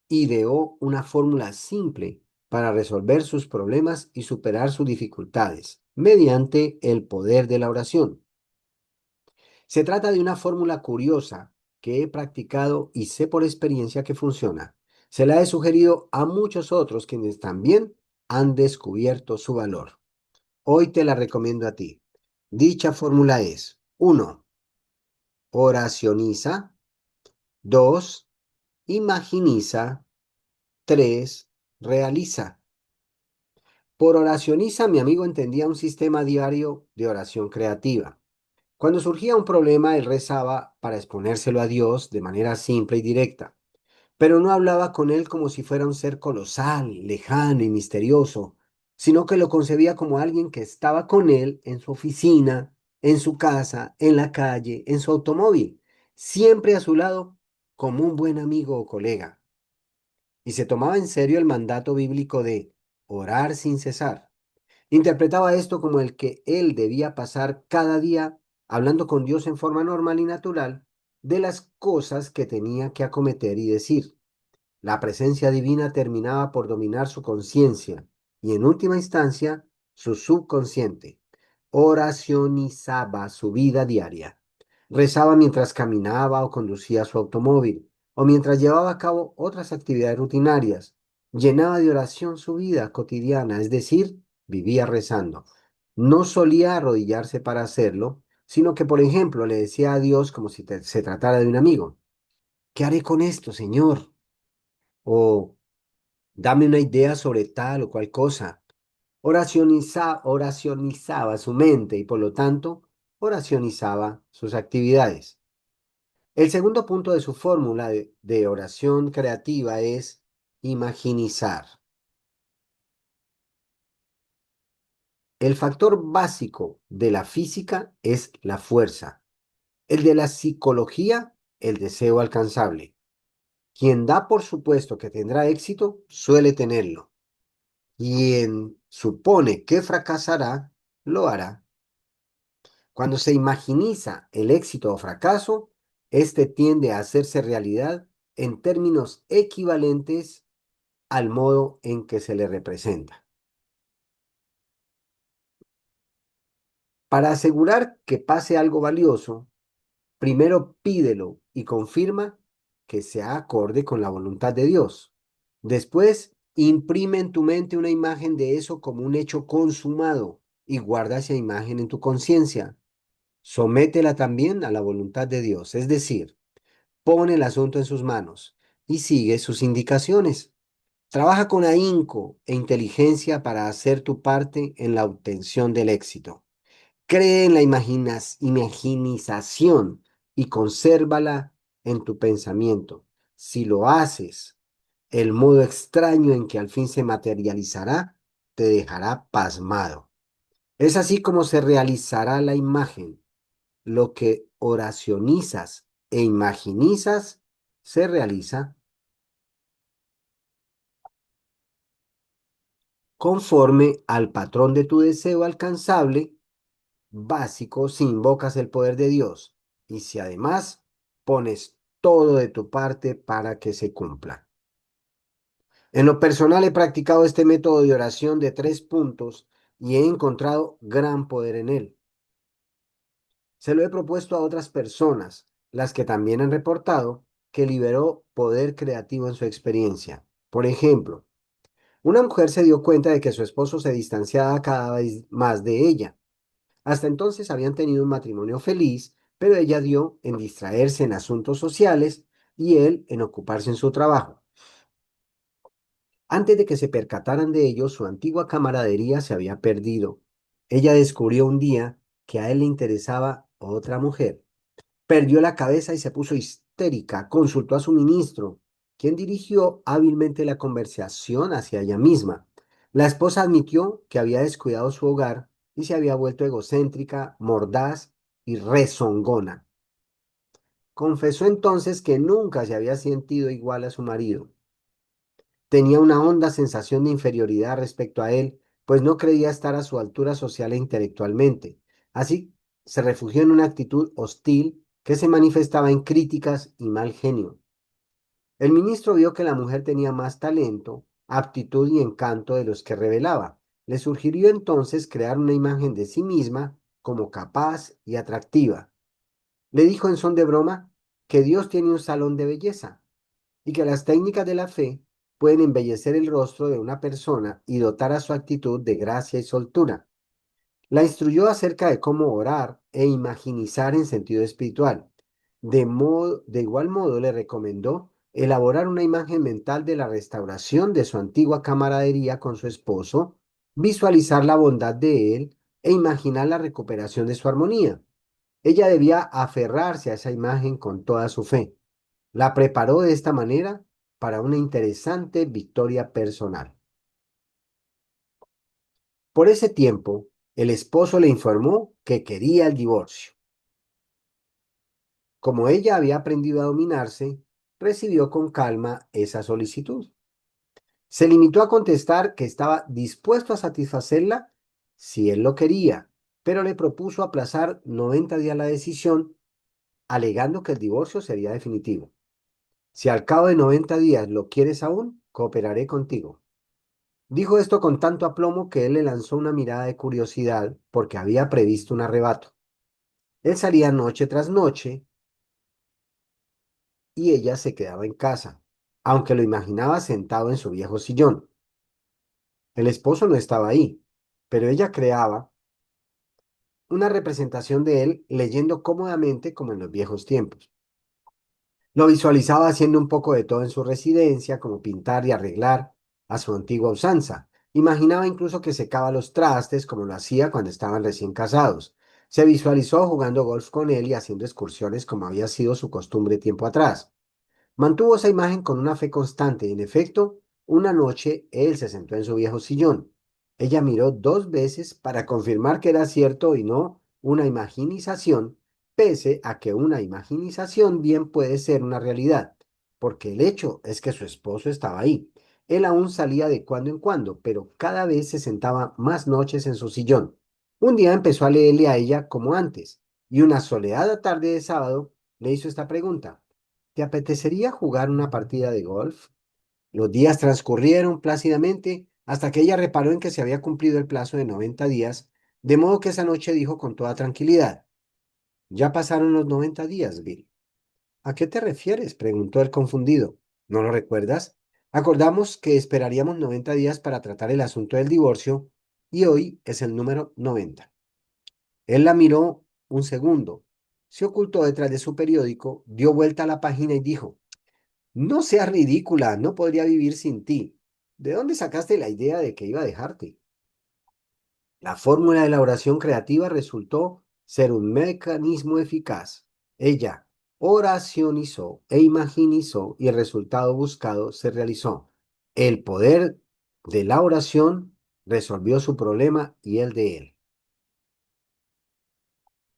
ideó una fórmula simple para resolver sus problemas y superar sus dificultades mediante el poder de la oración. Se trata de una fórmula curiosa que he practicado y sé por experiencia que funciona. Se la he sugerido a muchos otros quienes también han descubierto su valor. Hoy te la recomiendo a ti. Dicha fórmula es: 1. Oracioniza. 2. Imaginiza. 3. Realiza. Por oracioniza, mi amigo entendía un sistema diario de oración creativa. Cuando surgía un problema, él rezaba para exponérselo a Dios de manera simple y directa, pero no hablaba con él como si fuera un ser colosal, lejano y misterioso, sino que lo concebía como alguien que estaba con él en su oficina, en su casa, en la calle, en su automóvil, siempre a su lado como un buen amigo o colega. Y se tomaba en serio el mandato bíblico de orar sin cesar. Interpretaba esto como el que él debía pasar cada día hablando con Dios en forma normal y natural de las cosas que tenía que acometer y decir. La presencia divina terminaba por dominar su conciencia y en última instancia su subconsciente. Oracionizaba su vida diaria. Rezaba mientras caminaba o conducía su automóvil o mientras llevaba a cabo otras actividades rutinarias. Llenaba de oración su vida cotidiana, es decir, vivía rezando. No solía arrodillarse para hacerlo, sino que, por ejemplo, le decía a Dios como si se tratara de un amigo: ¿qué haré con esto, Señor? O dame una idea sobre tal o cual cosa. Oracionizaba su mente y por lo tanto oracionizaba sus actividades. El segundo punto de su fórmula de oración creativa es imaginizar. El factor básico de la física es la fuerza. El de la psicología, el deseo alcanzable. Quien da por supuesto que tendrá éxito, suele tenerlo. Quien supone que fracasará, lo hará. Cuando se imaginiza el éxito o fracaso, este tiende a hacerse realidad en términos equivalentes al modo en que se le representa. Para asegurar que pase algo valioso, primero pídelo y confirma que sea acorde con la voluntad de Dios. Después, imprime en tu mente una imagen de eso como un hecho consumado y guarda esa imagen en tu conciencia. Sométela también a la voluntad de Dios, es decir, pon el asunto en sus manos y sigue sus indicaciones. Trabaja con ahínco e inteligencia para hacer tu parte en la obtención del éxito. Cree en la imaginización y consérvala en tu pensamiento. Si lo haces, el modo extraño en que al fin se materializará te dejará pasmado. Es así como se realizará la imagen. Lo que oracionizas e imaginizas se realiza conforme al patrón de tu deseo alcanzable básico si invocas el poder de Dios y si además pones todo de tu parte para que se cumpla. En lo personal he practicado este método de oración de 3 puntos y he encontrado gran poder en él. Se lo he propuesto a otras personas, las que también han reportado que liberó poder creativo en su experiencia. Por ejemplo, una mujer se dio cuenta de que su esposo se distanciaba cada vez más de ella. Hasta entonces habían tenido un matrimonio feliz, pero ella dio en distraerse en asuntos sociales y él en ocuparse en su trabajo. Antes de que se percataran de ello, su antigua camaradería se había perdido. Ella descubrió un día que a él le interesaba otra mujer. Perdió la cabeza y se puso histérica, consultó a su ministro, quien dirigió hábilmente la conversación hacia ella misma. La esposa admitió que había descuidado su hogar y se había vuelto egocéntrica, mordaz y rezongona. Confesó entonces que nunca se había sentido igual a su marido. Tenía una honda sensación de inferioridad respecto a él, pues no creía estar a su altura social e intelectualmente. Así se refugió en una actitud hostil que se manifestaba en críticas y mal genio. El ministro vio que la mujer tenía más talento, aptitud y encanto de los que revelaba. Le sugirió entonces crear una imagen de sí misma como capaz y atractiva. Le dijo en son de broma que Dios tiene un salón de belleza y que las técnicas de la fe pueden embellecer el rostro de una persona y dotar a su actitud de gracia y soltura. La instruyó acerca de cómo orar e imaginizar en sentido espiritual. De igual modo le recomendó elaborar una imagen mental de la restauración de su antigua camaradería con su esposo, visualizar la bondad de él e imaginar la recuperación de su armonía. Ella debía aferrarse a esa imagen con toda su fe. La preparó de esta manera para una interesante victoria personal. Por ese tiempo, el esposo le informó que quería el divorcio. Como ella había aprendido a dominarse, recibió con calma esa solicitud. Se limitó a contestar que estaba dispuesto a satisfacerla si él lo quería, pero le propuso aplazar 90 días la decisión, alegando que el divorcio sería definitivo. Si al cabo de 90 días lo quieres aún, cooperaré contigo. Dijo esto con tanto aplomo que él le lanzó una mirada de curiosidad porque había previsto un arrebato. Él salía noche tras noche y ella se quedaba en casa, aunque lo imaginaba sentado en su viejo sillón. El esposo no estaba ahí, pero ella creaba una representación de él leyendo cómodamente como en los viejos tiempos. Lo visualizaba haciendo un poco de todo en su residencia, como pintar y arreglar a su antigua usanza. Imaginaba incluso que secaba los trastes como lo hacía cuando estaban recién casados. Se visualizó jugando golf con él y haciendo excursiones como había sido su costumbre tiempo atrás. Mantuvo esa imagen con una fe constante y, en efecto, una noche él se sentó en su viejo sillón. Ella miró 2 veces para confirmar que era cierto y no una imaginización, pese a que una imaginización bien puede ser una realidad, porque el hecho es que su esposo estaba ahí. Él aún salía de cuando en cuando, pero cada vez se sentaba más noches en su sillón. Un día empezó a leerle a ella como antes, y una soleada tarde de sábado le hizo esta pregunta. ¿Te apetecería jugar una partida de golf? Los días transcurrieron plácidamente hasta que ella reparó en que se había cumplido el plazo de 90 días, de modo que esa noche dijo con toda tranquilidad, ya pasaron los 90 días, Bill. ¿A qué te refieres? Preguntó él confundido. ¿No lo recuerdas? Acordamos que esperaríamos 90 días para tratar el asunto del divorcio y hoy es el número 90. Él la miró un segundo, se ocultó detrás de su periódico, dio vuelta a la página y dijo, no seas ridícula, no podría vivir sin ti. ¿De dónde sacaste la idea de que iba a dejarte? La fórmula de la oración creativa resultó ser un mecanismo eficaz. Ella oracionizó e imaginizó y el resultado buscado se realizó. El poder de la oración resolvió su problema y el de él.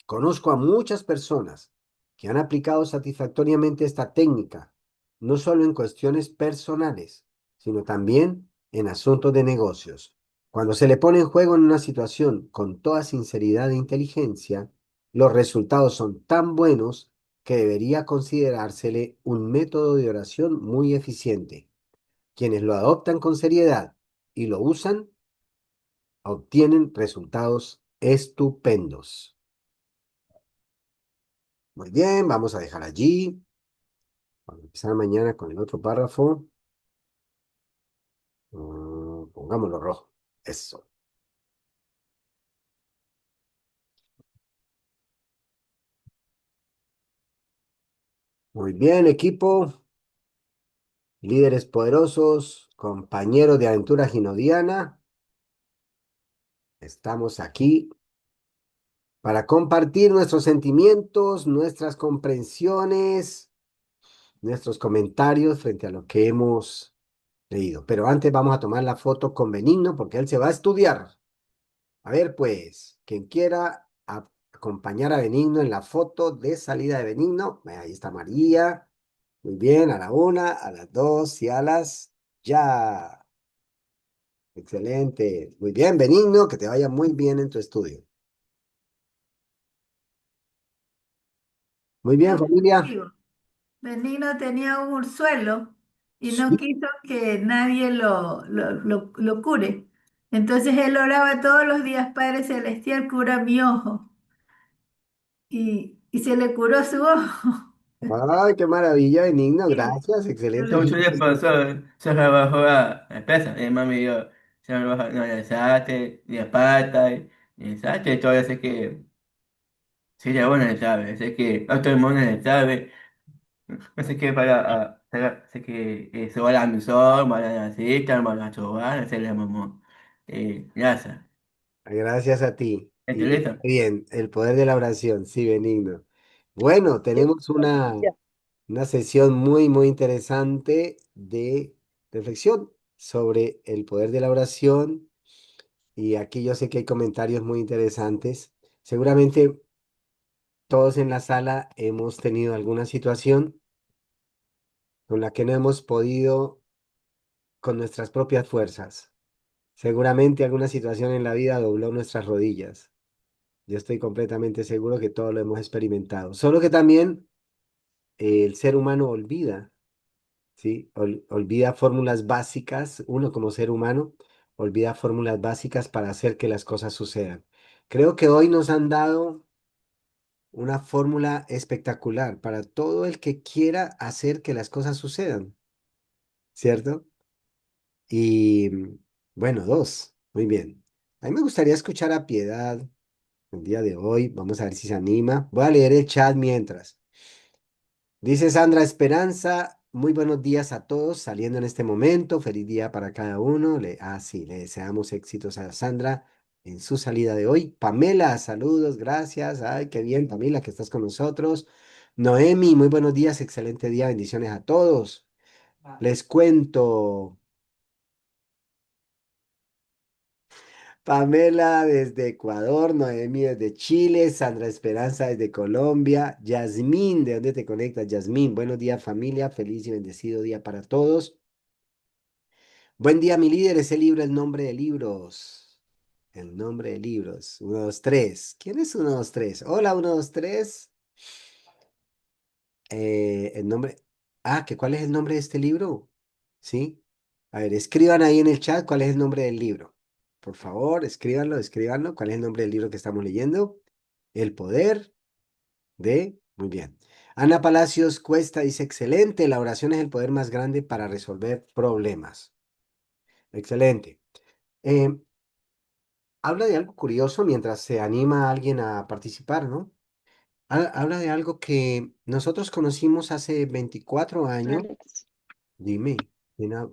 Conozco a muchas personas que han aplicado satisfactoriamente esta técnica, no solo en cuestiones personales, sino también en asuntos de negocios. Cuando se le pone en juego en una situación con toda sinceridad e inteligencia, los resultados son tan buenos que debería considerársele un método de oración muy eficiente. Quienes lo adoptan con seriedad y lo usan, obtienen resultados estupendos. Muy bien, vamos a dejar allí. Vamos a empezar mañana con el otro párrafo. Pongámoslo rojo. Eso. Muy bien, equipo. Líderes poderosos, compañeros de aventura ginodiana. Estamos aquí para compartir nuestros sentimientos, nuestras comprensiones nuestros comentarios frente a lo que hemos leído. Pero antes vamos a tomar la foto con Benigno porque él se va a estudiar. A ver, pues, quien quiera acompañar a Benigno en la foto de salida de Benigno, ahí está María. Muy bien, a la una, a las dos y a las ya. Excelente. Muy bien, Benigno, que te vaya muy bien en tu estudio. Muy bien, Yo te familia. digo, Benigno tenía un urzuelo y no Sí. quiso que nadie lo cure. Entonces él oraba todos los días, Padre Celestial, cura mi ojo. Y se le curó su ojo. Ay, qué maravilla, Benigno. Sí, Gracias, se excelente le Mucho curó. tiempo se rebajó la pesa. Y mami yo se rebajó no, el sate, y la pata, y el sate, todo eso que sí, ya bueno le sabe, sé que a todo el mundo le sabe, no sé qué sé que se va a la misor, va a la cita, va a la chobar, se le mamó. Gracias. Gracias a ti. Y ¿Entiendes? bien, el poder de la oración, sí, Benigno. Bueno, tenemos una sesión muy, muy interesante de reflexión sobre el poder de la oración. Y aquí yo sé que hay comentarios muy interesantes. Seguramente todos en la sala hemos tenido alguna situación con la que no hemos podido con nuestras propias fuerzas. Seguramente alguna situación en la vida dobló nuestras rodillas. Yo estoy completamente seguro que todo lo hemos experimentado. Solo que también el ser humano olvida, ¿sí? Olvida fórmulas básicas, uno como ser humano olvida fórmulas básicas para hacer que las cosas sucedan. Creo que hoy nos han dado una fórmula espectacular para todo el que quiera hacer que las cosas sucedan, ¿cierto? Y bueno, dos, muy bien. A mí me gustaría escuchar a Piedad el día de hoy. Vamos a ver si se anima. Voy a leer el chat mientras. Dice Sandra Esperanza, muy buenos días a todos saliendo en este momento. Feliz día para cada uno. Sí, le deseamos éxitos a Sandra en su salida de hoy. Pamela, saludos, gracias. Ay, qué bien, Pamela, que estás con nosotros. Noemi, muy buenos días, excelente día, bendiciones a todos. Les cuento. Pamela desde Ecuador, Noemi desde Chile, Sandra Esperanza desde Colombia, Yasmín, ¿de dónde te conectas, Yasmín? Buenos días, familia, feliz y bendecido día para todos. Buen día, mi líder, ese libro, el nombre de libros. El nombre de libros. Uno, dos, tres. ¿Quién es uno, dos, tres? Hola, uno, dos, tres. El nombre. ¿cuál es el nombre de este libro? ¿Sí? A ver, escriban ahí en el chat cuál es el nombre del libro. Por favor, escríbanlo, escríbanlo. ¿Cuál es el nombre del libro que estamos leyendo? El poder de... Muy bien. Ana Palacios Cuesta dice, excelente, la oración es el poder más grande para resolver problemas. Excelente. Eh, Habla de algo curioso mientras se anima a alguien a participar, ¿no? Habla de algo que nosotros conocimos hace 24 años. Alex. Dime,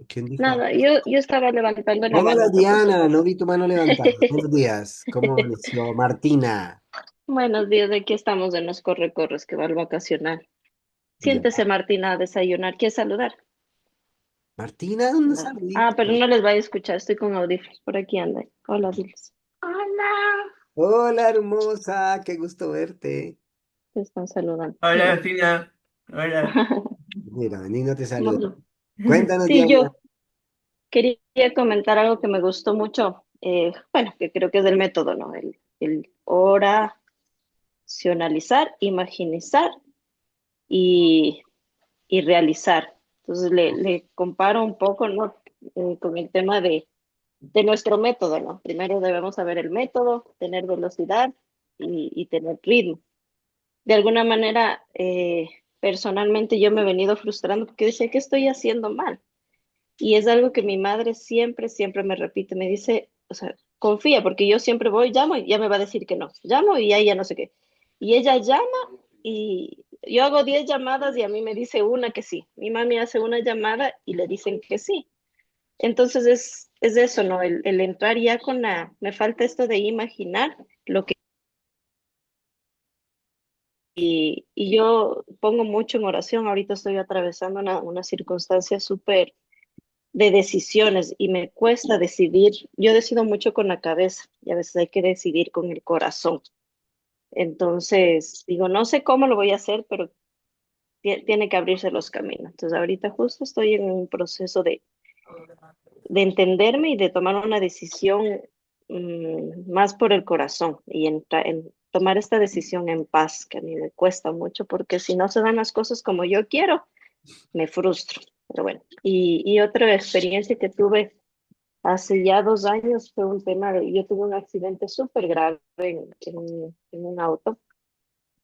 ¿quién dijo? Nada, yo estaba levantando la Hola mano, profesor. Diana, no vi tu mano levantada. Buenos días, ¿cómo amaneció? Martina. Buenos días, aquí estamos en los corre-corres que va al vacacional. Ya. Siéntese, Martina, a desayunar. ¿Quieres saludar? Martina, un No. Ah, saludito. pero no les vaya a escuchar, estoy con audífonos. Por aquí anda. Hola, diles. Hola. Hola, hermosa, qué gusto verte. Te están saludando. Hola, Ya. Fina. Hola. Mira, Benigno te saluda. Bueno, Cuéntanos, sí, Diana. yo quería comentar algo que me gustó mucho. Bueno, que creo que es del método, ¿no? El oracionalizar, imaginizar y realizar. Entonces le comparo un poco, ¿no? Con el tema de nuestro método, ¿no? Primero debemos saber el método, tener velocidad y tener ritmo. De alguna manera, personalmente yo me he venido frustrando porque decía que estoy haciendo mal. Y es algo que mi madre siempre, siempre me repite, me dice, o sea, confía, porque yo siempre voy, llamo y ya me va a decir que no. Llamo y ya no sé qué. Y ella llama y yo hago 10 llamadas y a mí me dice una que sí. Mi mami hace una llamada y le dicen que sí. Entonces es eso, ¿no? El entrar ya con me falta esto de imaginar lo que Y yo pongo mucho en oración. Ahorita estoy atravesando una circunstancia súper de decisiones y me cuesta decidir. Yo decido mucho con la cabeza y a veces hay que decidir con el corazón. Entonces, digo, no sé cómo lo voy a hacer, pero tiene que abrirse los caminos. Entonces, ahorita justo estoy en un proceso de entenderme y de tomar una decisión más por el corazón y en tomar esta decisión en paz, que a mí me cuesta mucho, porque si no se dan las cosas como yo quiero, me frustro. Pero bueno, y otra experiencia que tuve hace ya 2 años fue un tema yo tuve un accidente súper grave en un auto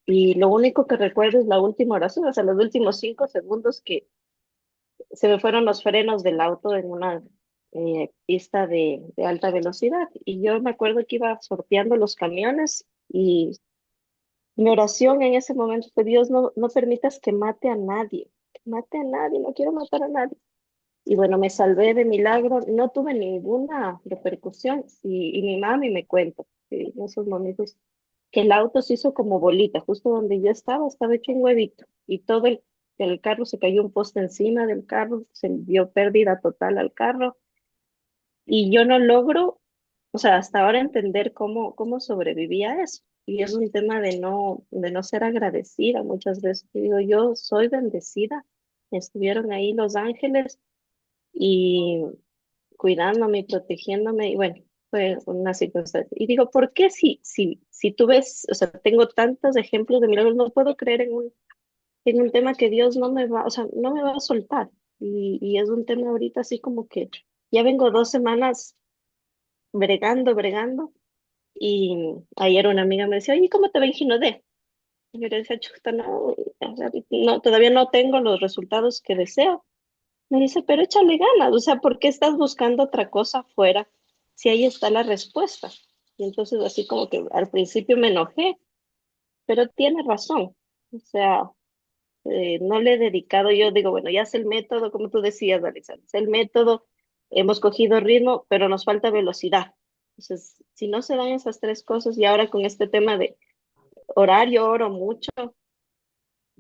y lo único que recuerdo es la última oración, o sea, los últimos 5 segundos que se me fueron los frenos del auto en una pista de alta velocidad. Y yo me acuerdo que iba sorteando los camiones y mi oración en ese momento fue, Dios, no permitas que mate a nadie, no quiero matar a nadie. Y bueno, me salvé de milagro, no tuve ninguna repercusión y mi mami me cuenta que en esos momentos que el auto se hizo como bolita, justo donde yo estaba hecho un huevito y todo el carro se cayó un poste encima del carro, se dio pérdida total al carro y yo no logro, o sea, hasta ahora entender cómo sobreviví a eso. Y es un tema de no ser agradecida muchas veces. Yo digo, yo soy bendecida, estuvieron ahí los ángeles y cuidándome y protegiéndome, y bueno, fue una circunstancia. Y digo, ¿por qué si tú ves, o sea, tengo tantos ejemplos de milagros, no puedo creer en un tema que Dios no me va, o sea, no me va a soltar? Y es un tema ahorita así como que ya vengo 2 semanas bregando, y ayer una amiga me decía, oye, ¿cómo te va en Ginodé? Y yo le decía, chuta, no, o sea, no, todavía no tengo los resultados que deseo. Me dice, pero échale ganas, o sea, ¿por qué estás buscando otra cosa afuera si ahí está la respuesta? Y entonces así como que al principio me enojé, pero tiene razón. O sea, no le he dedicado, yo digo, bueno, ya es el método, como tú decías, Alexandra, es el método, hemos cogido ritmo, pero nos falta velocidad. Entonces, si no se dan esas tres cosas, y ahora con este tema de horario, oro mucho,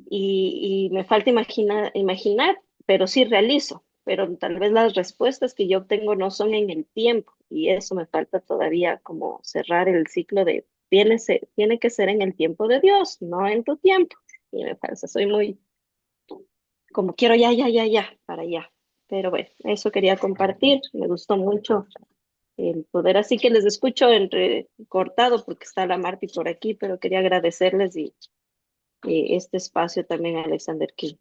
y me falta imaginar, pero sí realizo, pero tal vez las respuestas que yo obtengo no son en el tiempo y eso me falta todavía como cerrar el ciclo de tiene que ser en el tiempo de Dios, no en tu tiempo. Y me pasa, soy muy como quiero ya, para allá. Pero bueno, eso quería compartir, me gustó mucho el poder, así que les escucho entre cortado porque está la Marti por aquí, pero quería agradecerles y este espacio también a Alexander que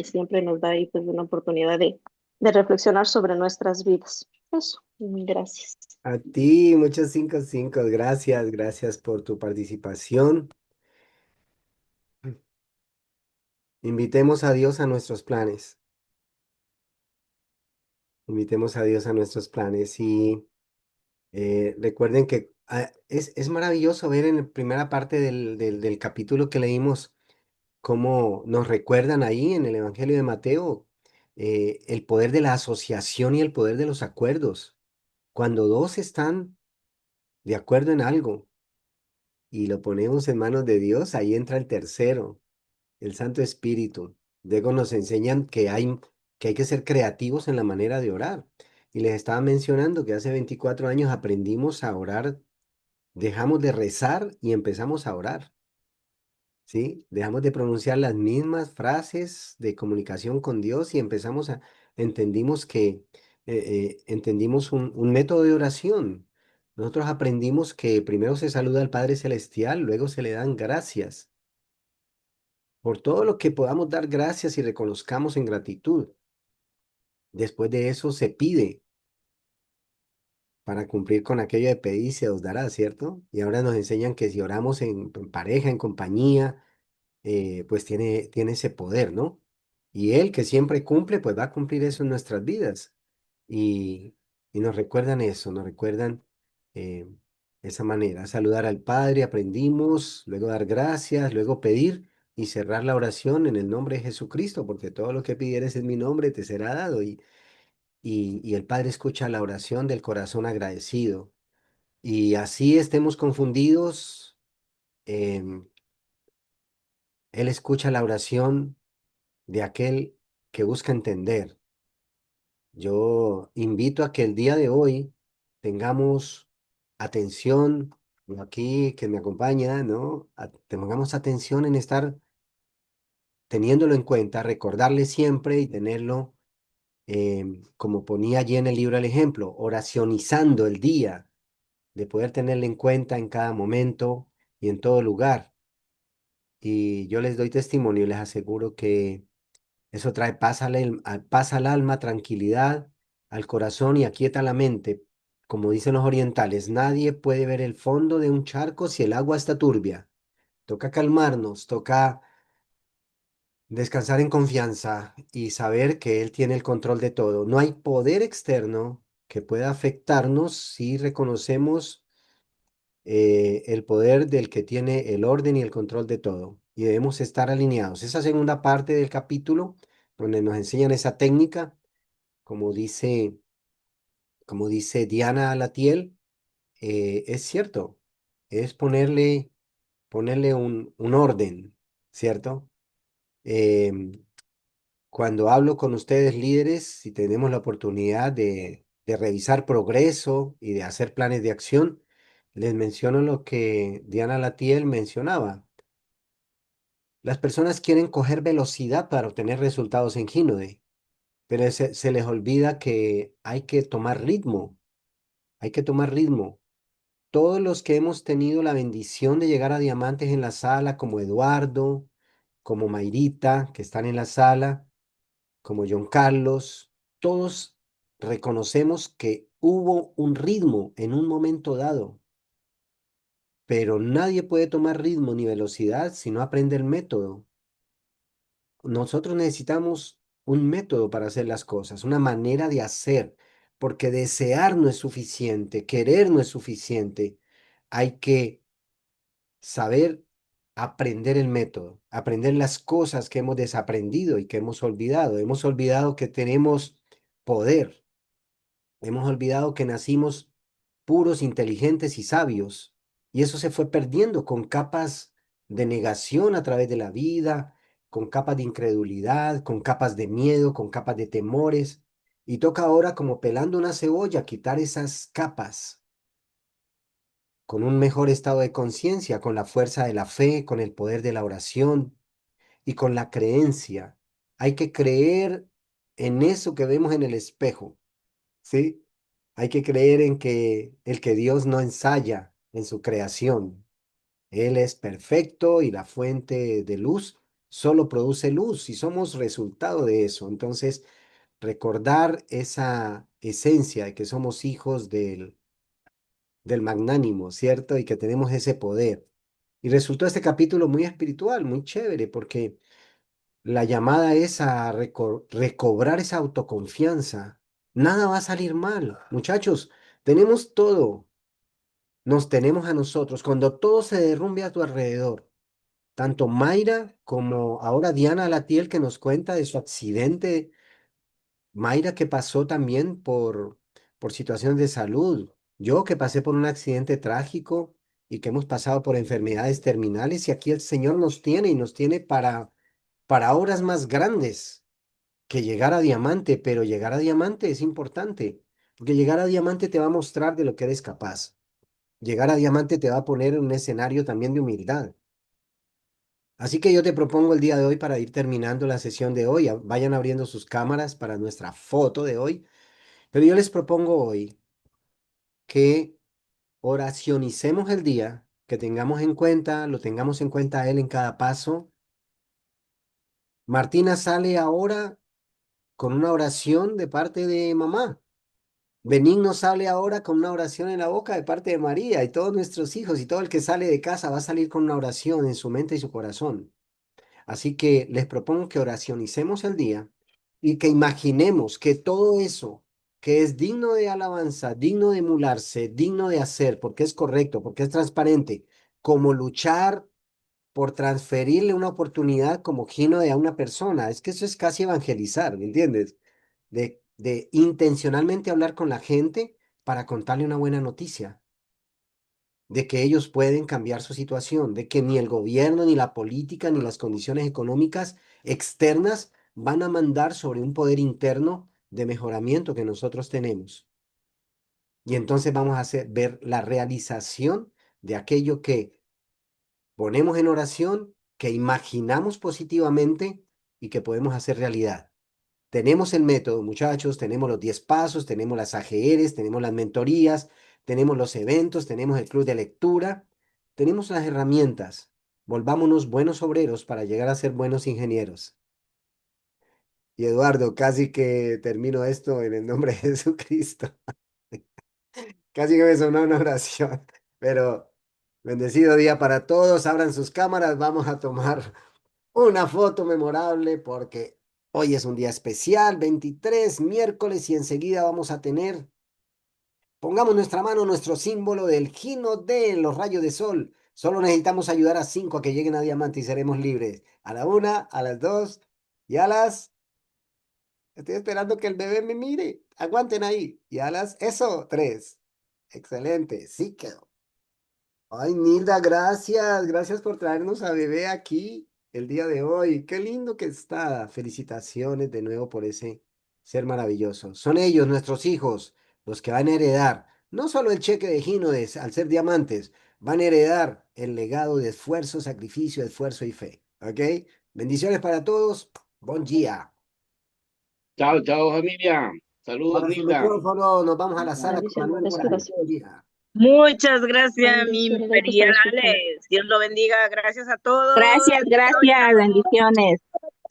siempre nos da ahí pues una oportunidad de reflexionar sobre nuestras vidas. Eso, gracias. A ti, muchos 5 gracias, gracias por tu participación. Invitemos a Dios a nuestros planes. Invitemos a Dios a nuestros planes y recuerden que es maravilloso ver en la primera parte del capítulo que leímos cómo nos recuerdan ahí en el Evangelio de Mateo el poder de la asociación y el poder de los acuerdos. Cuando dos están de acuerdo en algo y lo ponemos en manos de Dios, ahí entra el tercero, el Santo Espíritu. Luego nos enseñan que hay que ser creativos en la manera de orar. Y les estaba mencionando que hace 24 años aprendimos a orar, dejamos de rezar y empezamos a orar. ¿Sí? Dejamos de pronunciar las mismas frases de comunicación con Dios y entendimos entendimos un método de oración. Nosotros aprendimos que primero se saluda al Padre Celestial, luego se le dan gracias por todo lo que podamos dar gracias y reconozcamos en gratitud. Después de eso se pide para cumplir con aquello de pedir se os dará, ¿cierto? Y ahora nos enseñan que si oramos en pareja, en compañía, pues tiene ese poder, ¿no? Y Él que siempre cumple, pues va a cumplir eso en nuestras vidas. Y nos recuerdan eso, nos recuerdan eh, esa manera. Saludar al Padre, aprendimos, luego dar gracias, luego pedir y cerrar la oración en el nombre de Jesucristo, porque todo lo que pidieres en mi nombre te será dado. Y el Padre escucha la oración del corazón agradecido. Y así estemos confundidos. em, Él escucha la oración de aquel que busca entender. Yo invito a que el día de hoy tengamos atención, y aquí que me acompaña, ¿no? Tengamos atención en estar teniéndolo en cuenta, recordarle siempre y tenerlo, como ponía allí en el libro el ejemplo, oracionizando el día, de poder tenerlo en cuenta en cada momento y en todo lugar. Y yo les doy testimonio y les aseguro que eso trae paz al alma, tranquilidad al corazón y aquieta la mente. Como dicen los orientales, nadie puede ver el fondo de un charco si el agua está turbia. Toca calmarnos, toca descansar en confianza y saber que Él tiene el control de todo. No hay poder externo que pueda afectarnos si reconocemos el poder del que tiene el orden y el control de todo. Y debemos estar alineados. Esa segunda parte del capítulo, donde nos enseñan esa técnica, como dice, como dice Diana Alatiel, es cierto, es ponerle un orden, ¿cierto? Em, Cuando hablo con ustedes líderes, si tenemos la oportunidad de revisar progreso y de hacer planes de acción, les menciono lo que Diana Latiel mencionaba. Las personas quieren coger velocidad para obtener resultados en Gínode, pero se les olvida que hay que tomar ritmo, hay que tomar ritmo. Todos los que hemos tenido la bendición de llegar a diamantes en la sala, como Eduardo, como Mayrita, que están en la sala, como John Carlos, todos reconocemos que hubo un ritmo en un momento dado, pero nadie puede tomar ritmo ni velocidad si no aprende el método. Nosotros necesitamos un método para hacer las cosas, una manera de hacer, porque desear no es suficiente, querer no es suficiente. Hay que saber aprender el método, aprender las cosas que hemos desaprendido y que hemos olvidado. Hemos olvidado que tenemos poder. Hemos olvidado que nacimos puros, inteligentes y sabios, y eso se fue perdiendo con capas de negación a través de la vida, con capas de incredulidad, con capas de miedo, con capas de temores, y toca ahora como pelando una cebolla quitar esas capas con un mejor estado de conciencia, con la fuerza de la fe, con el poder de la oración y con la creencia. Hay que creer en eso que vemos en el espejo. ¿Sí? Hay que creer en que el que Dios no ensaya en su creación. Él es perfecto y la fuente de luz solo produce luz y somos resultado de eso. Entonces, recordar esa esencia de que somos hijos del magnánimo, ¿cierto? Y que tenemos ese poder. Y resultó este capítulo muy espiritual, muy chévere, porque la llamada es a recobrar esa autoconfianza. Nada va a salir mal. Muchachos, tenemos todo. Nos tenemos a nosotros. Cuando todo se derrumbe a tu alrededor, tanto Mayra como ahora Diana Latiel que nos cuenta de su accidente, Mayra que pasó también por situaciones de salud, yo que pasé por un accidente trágico y que hemos pasado por enfermedades terminales y aquí el Señor nos tiene y nos tiene para obras más grandes que llegar a diamante, pero llegar a diamante es importante, porque llegar a diamante te va a mostrar de lo que eres capaz. Llegar a diamante te va a poner en un escenario también de humildad. Así que yo te propongo el día de hoy para ir terminando la sesión de hoy. Vayan abriendo sus cámaras para nuestra foto de hoy. Pero yo les propongo hoy que oracionicemos el día, que tengamos en cuenta, lo tengamos en cuenta a él en cada paso. Martina sale ahora con una oración de parte de mamá. Benigno sale ahora con una oración en la boca de parte de María y todos nuestros hijos y todo el que sale de casa va a salir con una oración en su mente y su corazón. Así que les propongo que oracionicemos el día y que imaginemos que todo eso que es digno de alabanza, digno de emularse, digno de hacer, porque es correcto, porque es transparente, como luchar por transferirle una oportunidad como gino de a una persona. Es que eso es casi evangelizar, ¿me entiendes? De intencionalmente hablar con la gente para contarle una buena noticia. de que ellos pueden cambiar su situación, de que ni el gobierno, ni la política, ni las condiciones económicas externas van a mandar sobre un poder interno de mejoramiento que nosotros tenemos. Y entonces vamos a ver la realización de aquello que ponemos en oración, que imaginamos positivamente y que podemos hacer realidad. Tenemos el método, muchachos, tenemos los 10 pasos, tenemos las AGRs, tenemos las mentorías, tenemos los eventos, tenemos el club de lectura, tenemos las herramientas. Volvámonos buenos obreros para llegar a ser buenos ingenieros. Y Eduardo, casi que termino esto en el nombre de Jesucristo. Casi que me sonó una oración, pero bendecido día para todos. Abran sus cámaras, vamos a tomar una foto memorable porque hoy es un día especial, 23, miércoles, y enseguida vamos a tener, pongamos nuestra mano, nuestro símbolo del gino de los rayos de sol. Solo necesitamos ayudar a 5 a que lleguen a diamante y seremos libres. A la 1, a las 2 y a las... Estoy esperando que el bebé me mire. Aguanten ahí. Y a las... Eso, 3. Excelente. Sí quedó. Ay, Nilda, gracias. Gracias por traernos a bebé aquí el día de hoy. Qué lindo que está. Felicitaciones de nuevo por ese ser maravilloso. Son ellos, nuestros hijos, los que van a heredar no solo el cheque de Ginodes al ser diamantes, van a heredar el legado de esfuerzo, sacrificio, esfuerzo y fe. ¿Ok? Bendiciones para todos. Buen día. Chao, chao familia. Saludos, Ahora su Nilda. micrófono. Nos vamos a la sala con Bendiciones, Manuel Morales. Buen día. Muchas gracias, mi bendiciones, ahí te estoy Imperial escuchando. Alex. Dios lo bendiga. Gracias a todos. Gracias, Chao, gracias, chao. bendiciones.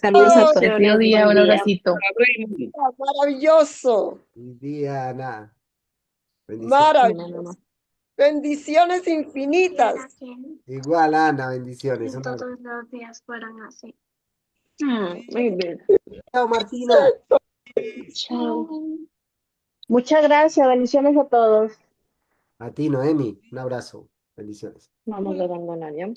Saludos a todos. Bendiciones, Día, buen un día. abracito. Raymond. Maravilloso, Buen día, Ana. Bendiciones. Bueno, maravilloso. mamá. Bendiciones infinitas. Igual, Ana, bendiciones. Que Un abrazo. todos los días fueran así. Muy bien. Chao, Martina. Chao. Muchas gracias, bendiciones a todos. A ti, Noemi. Un abrazo. Bendiciones. Vamos a abandonar ya.